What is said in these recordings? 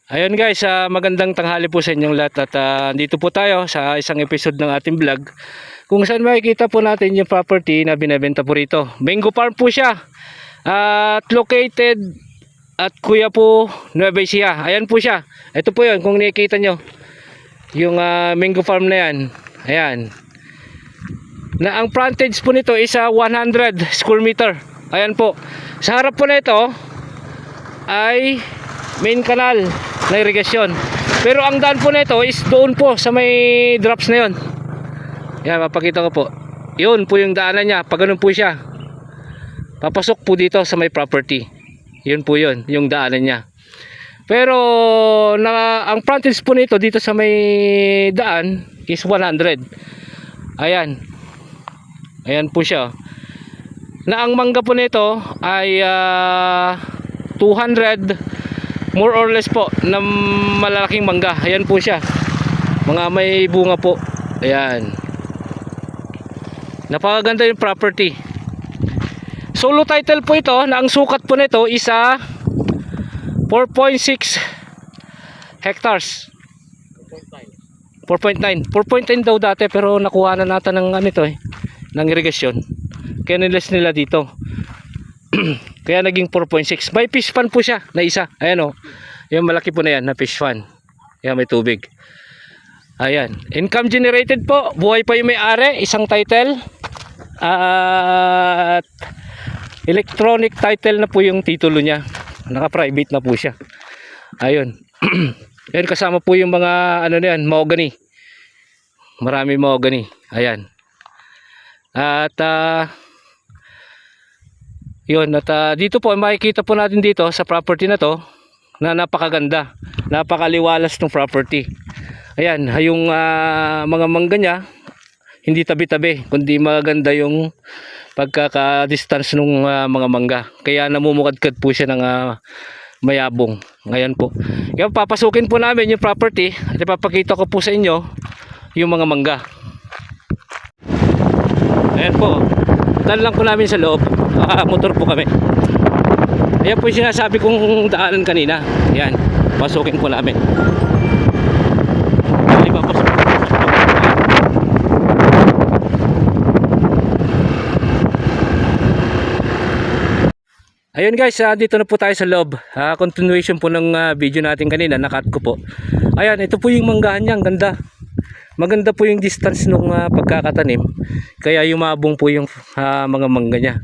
Ayun guys, magandang tanghali po sa inyong lahat at dito po tayo sa isang episode ng ating vlog kung saan makikita po natin yung property na binebenta po rito. Mango Farm po siya at located at Quiapo, Nueva Ecija. Ayan po siya. Ito po yun kung nakikita nyo yung Mango Farm na yan. Ayan. Na ang frontage po nito is 100 square meter. Ayan po. Sa harap po na ito ay main canal na irigasyon. Pero ang daan po nito is doon po sa may drops na yon. Yan, mapakita ko po. Yun po yung daanan niya. Pag ganun po siya, papasok po dito sa may property. Yun po yun, yung daanan niya. Pero ang frontage po nito dito sa may daan is 100. Ayan. Ayan po siya. Na ang mangga po nito ay 200 more or less po na malalaking mangga. Ayan po siya, mga may bunga po. Ayan, napakaganda yung property. Solo title po ito na ang sukat po nito is 4.6 hectares. 4.9 daw dati, pero nakuha na natin ng ano eh, ng irigasyon. Kaya niles nila dito. Kaya naging 4.6. May fish pan po siya na isa. Ayan o. Yung malaki po na yan na fish pan. Ayan, may tubig. Ayan. Income generated po. Buhay pa yung may-ari. Isang title. At electronic title na po yung titulo niya. Naka-private na po siya. Ayun. Ayan, kasama po yung mga ano na yan, mahogany. Marami mahogany. Ayan. At yun, at dito po makikita po natin dito sa property na to na napakaganda, napakaliwalas ng property. Ayan, yung mga mangga niya hindi tabi-tabi, kundi maganda yung pagkaka-distance ng mga mangga. Kaya namumukadkad po siya ng mayabong. Ngayon po. Kaya papasukin po namin yung property at ipapakita ko po sa inyo yung mga mangga. Ayan po. Daan lang po namin sa loob. Motor po kami. Ayan po yung sinasabi kong daanan kanina. Ayan, pasukin po namin. Ayun guys, dito na po tayo sa loob. Continuation po ng video natin kanina, nakat ko po. Ayan, ito po yung manggahan niya, ang ganda. Maganda po yung distance nung pagkakatanim. Kaya yumabong po yung mga mangga niya.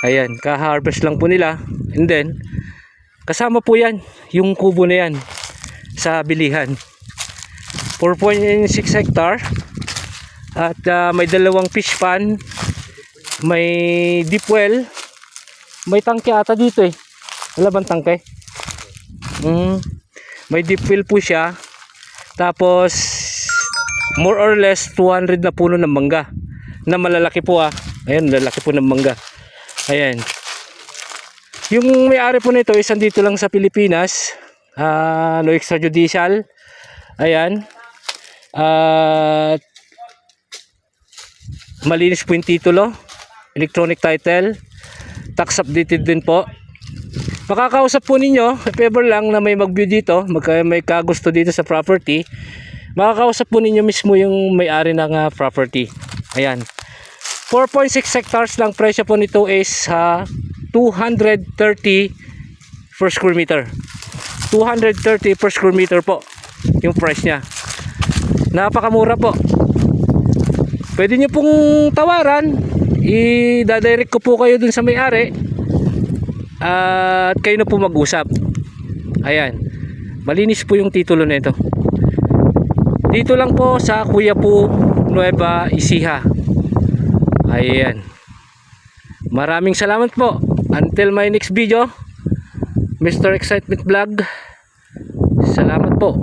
Ayan, ka-harvest lang po nila. And then, kasama po yan, yung kubo na yan sa bilihan. 4.6 hectare. At may dalawang fish pan. May deep well. May tangke ata dito eh. Wala bang tangke? May deep well po siya. Tapos, more or less 200 na puno ng mangga. Na malalaki po Ayan, lalaki po ng mangga. Ayan. Yung may-ari po nito is andito lang sa Pilipinas. No extrajudicial. Ayan. Malinis po yung titulo. Electronic title. Tax updated din po. Makakausap po ninyo, if ever lang na may mag-view dito, may kagusto dito sa property, makakausap po ninyo mismo yung may-ari ng property. Ayan. 4.6 hectares lang, presyo po nito is 230 per square meter. 230 per square meter po yung price niya. Napakamura po. Pwede nyo pong tawaran. I-direct ko po kayo dun sa may-ari. At kayo na po mag-usap. Ayan. Malinis po yung titulo nito. Dito lang po sa Quiapo, Nueva Ecija. Ayan. Maraming salamat po. Until my next video, Mr. Excitement Vlog. Salamat po.